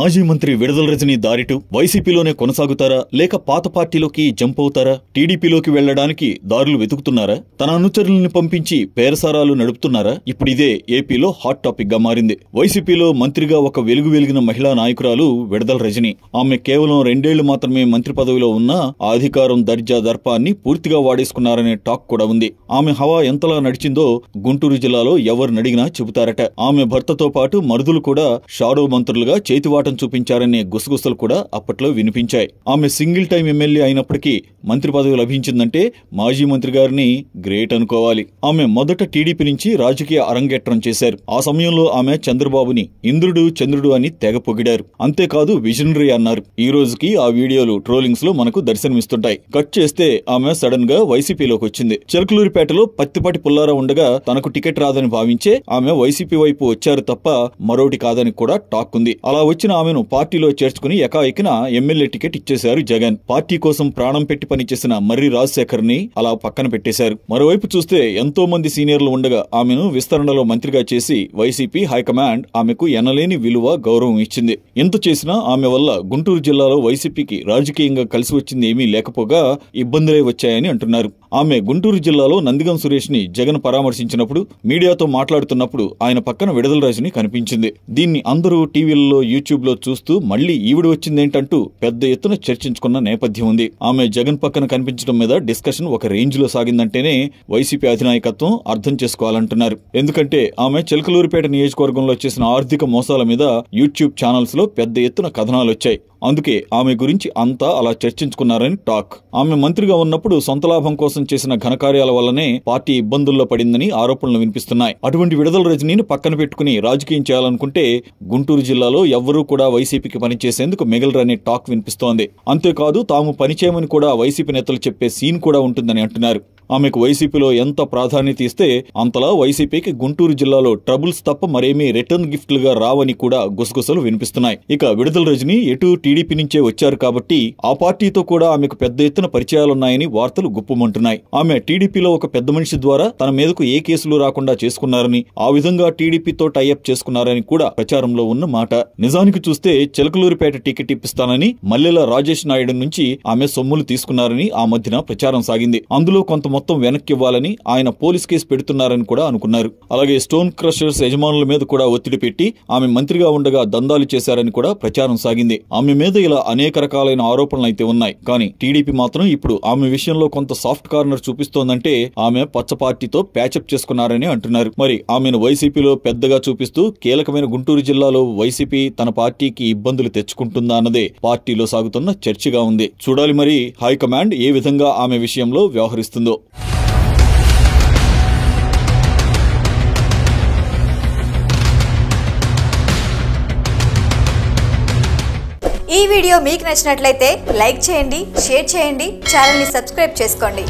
మాజీ మంత్రి విడుదల రజనీ దారిటు వైసీపీలోనే కొనసాగుతారా లేక పాత పార్టీలోకి జంప్ అవుతారా? టీడీపీలోకి వెళ్లడానికి దారులు వెతుకుతున్నారా? తన అనుచరుల్ని పంపించి పేరసారాలు నడుపుతున్నారా? ఇప్పుడిదే ఏపీలో హాట్ టాపిక్ గా మారింది. వైసీపీలో మంత్రిగా ఒక వెలిగిన మహిళా నాయకురాలు విడుదల రజనీ. ఆమె కేవలం 2 ఏళ్లు మాత్రమే మంత్రి పదవిలో ఉన్నా ఆ అధికారం దర్జా దర్పాన్ని పూర్తిగా వాడేసుకున్నారనే టాక్ కూడా ఉంది. ఆమె హవా ఎంతలా నడిచిందో గుంటూరు జిల్లాలో ఎవరినడిగినా చెబుతారట. ఆమె భర్తతో పాటు మరుదులు కూడా షాడో మంత్రులుగా చేతివాటం చూపించారనే గుసగుసలు కూడా అప్పట్లో వినిపించాయి. ఆమె సింగిల్ టైం ఎమ్మెల్యే అయినప్పటికీ మంత్రి పదవి లభించిందంటే మాజీ మంత్రి గారిని గ్రేట్ అనుకోవాలి. ఆమె మొదట టీడీపీ నుంచి రాజకీయ అరంగేట్రం చేశారు. ఆ సమయంలో ఆమె చంద్రబాబుని ఇంద్రుడు చంద్రుడు అని తెగ పొగిడారు. అంతేకాదు విజనరీ అన్నారు. ఈ రోజుకి ఆ వీడియోలు ట్రోలింగ్స్ లో మనకు దర్శనమిస్తుంటాయి. కట్ చేస్తే ఆమె సడన్ గా వైసీపీలోకి వచ్చింది. చిలకలూరిపేటలో పత్తిపాటి పుల్లారావు ఉండగా తనకు టికెట్ రాదని భావించే ఆమె వైసీపీ వైపు వచ్చారు తప్ప మరోటి కాదని కూడా టాక్ ఉంది. అలా వచ్చిన ఆమెను పార్టీలో చేర్చుకుని ఎకాఎకిన ఎమ్మెల్యే టికెట్ ఇచ్చేశారు జగన్. పార్టీ కోసం ప్రాణం పెట్టి పనిచేసిన మర్రి రాజశేఖర్ ని అలా పక్కన పెట్టేశారు. మరోవైపు చూస్తే ఎంతో మంది సీనియర్లు ఉండగా ఆమెను విస్తరణలో మంత్రిగా చేసి వైసీపీ హైకమాండ్ ఆమెకు ఎనలేని విలువ గౌరవం ఇచ్చింది. ఎంత చేసినా ఆమె వల్ల గుంటూరు జిల్లాలో వైసీపీకి రాజకీయంగా కలిసి వచ్చింది ఏమీ లేకపోగా ఇబ్బందులే వచ్చాయని అంటున్నారు. ఆమె గుంటూరు జిల్లాలో నందిగం సురేష్ ని జగన్ పరామర్శించినప్పుడు మీడియాతో మాట్లాడుతున్నప్పుడు ఆయన పక్కన విడుదల రజనీ కనిపించింది. దీన్ని అందరూ టీవీలలో యూట్యూబ్ లో చూస్తూ మళ్లీ ఈవిడ వచ్చిందేంటంటూ పెద్ద ఎత్తున చర్చించుకున్న నేపథ్యం ఉంది. ఆమె జగన్ పక్కన కనిపించడం మీద డిస్కషన్ ఒక రేంజ్ లో సాగిందంటేనే వైసీపీ అధినాయకత్వం అర్థం చేసుకోవాలంటున్నారు. ఎందుకంటే ఆమె చిలకలూరిపేట నియోజకవర్గంలో చేసిన ఆర్థిక మోసాల మీద యూట్యూబ్ ఛానల్స్ లో పెద్ద ఎత్తున కథనాలొచ్చాయి. అందుకే ఆమె గురించి అంతా అలా చర్చించుకున్నారని టాక్. ఆమె మంత్రిగా ఉన్నప్పుడు సొంత లాభం కోసం చేసిన ఘనకార్యాల వల్లనే పార్టీ ఇబ్బందుల్లో పడిందని ఆరోపణలు వినిపిస్తున్నాయి. అటువంటి విడుదల రజనీని పక్కన పెట్టుకుని రాజకీయం చేయాలనుకుంటే గుంటూరు జిల్లాలో ఎవ్వరూ కూడా వైసీపీకి పనిచేసేందుకు మిగలరనే టాక్ వినిపిస్తోంది. అంతేకాదు తాము పనిచేయమని కూడా వైసీపీ నేతలు చెప్పే సీన్ కూడా ఉంటుందని అంటున్నారు. ఆమెకు వైసీపీలో ఎంత ప్రాధాన్యత ఇస్తే అంతలా వైసీపీకి గుంటూరు జిల్లాలో ట్రబుల్స్ తప్ప మరేమీ రిటర్న్ గిఫ్ట్లుగా రావని కూడా గుసగుసలు వినిపిస్తున్నాయి. ఇక విడుదల రజనీ ఎటు టీడీపీ నుంచే వచ్చారు కాబట్టి ఆ పార్టీతో కూడా ఆమెకు పెద్ద ఎత్తున పరిచయాలున్నాయని వార్తలు గుప్పుమంటున్నాయి. ఆమె టీడీపీలో ఒక పెద్ద మనిషి ద్వారా తన మీదకు ఏ కేసులు రాకుండా చేసుకున్నారని, ఆ విధంగా టీడీపీతో టైఅప్ చేసుకున్నారని కూడా ప్రచారంలో ఉన్న మాట. నిజానికి చూస్తే చిలకలూరిపేట టికెట్ ఇప్పిస్తానని మల్లెల రాజేష్ నాయుడు నుంచి ఆమె సొమ్ములు తీసుకున్నారని ఆ మధ్యన ప్రచారం సాగింది. అందులో కొంత మొత్తం వెనక్కి ఇవ్వాలని ఆయన పోలీస్ కేసు పెడుతున్నారని కూడా అనుకున్నారు. అలాగే స్టోన్ క్రషర్స్ యజమానుల మీద కూడా ఒత్తిడి పెట్టి ఆమె మంత్రిగా ఉండగా దందాలు చేశారని కూడా ప్రచారం సాగింది. ఆమె మీద ఇలా అనేక రకాలైన ఆరోపణలు అయితే ఉన్నాయి. కానీ టీడీపీ మాత్రం ఇప్పుడు ఆమె విషయంలో కొంత సాఫ్ట్ కార్నర్ చూపిస్తోందంటే ఆమె పచ్చ పార్టీతో ప్యాచప్ చేసుకున్నారని అంటున్నారు. మరి ఆమెను వైసీపీలో పెద్దగా చూపిస్తూ కీలకమైన గుంటూరు జిల్లాలో వైసీపీ తన పార్టీకి ఇబ్బందులు తెచ్చుకుంటుందా అన్నదే పార్టీలో సాగుతున్న చర్చగా ఉంది. చూడాలి మరి హైకమాండ్ ఏ విధంగా ఆమె విషయంలో వ్యవహరిస్తుందో. ఈ వీడియో మీకు నచ్చినట్లయితే లైక్ చేయండి, షేర్ చేయండి, ఛానల్ ని సబ్స్క్రైబ్ చేసుకోండి.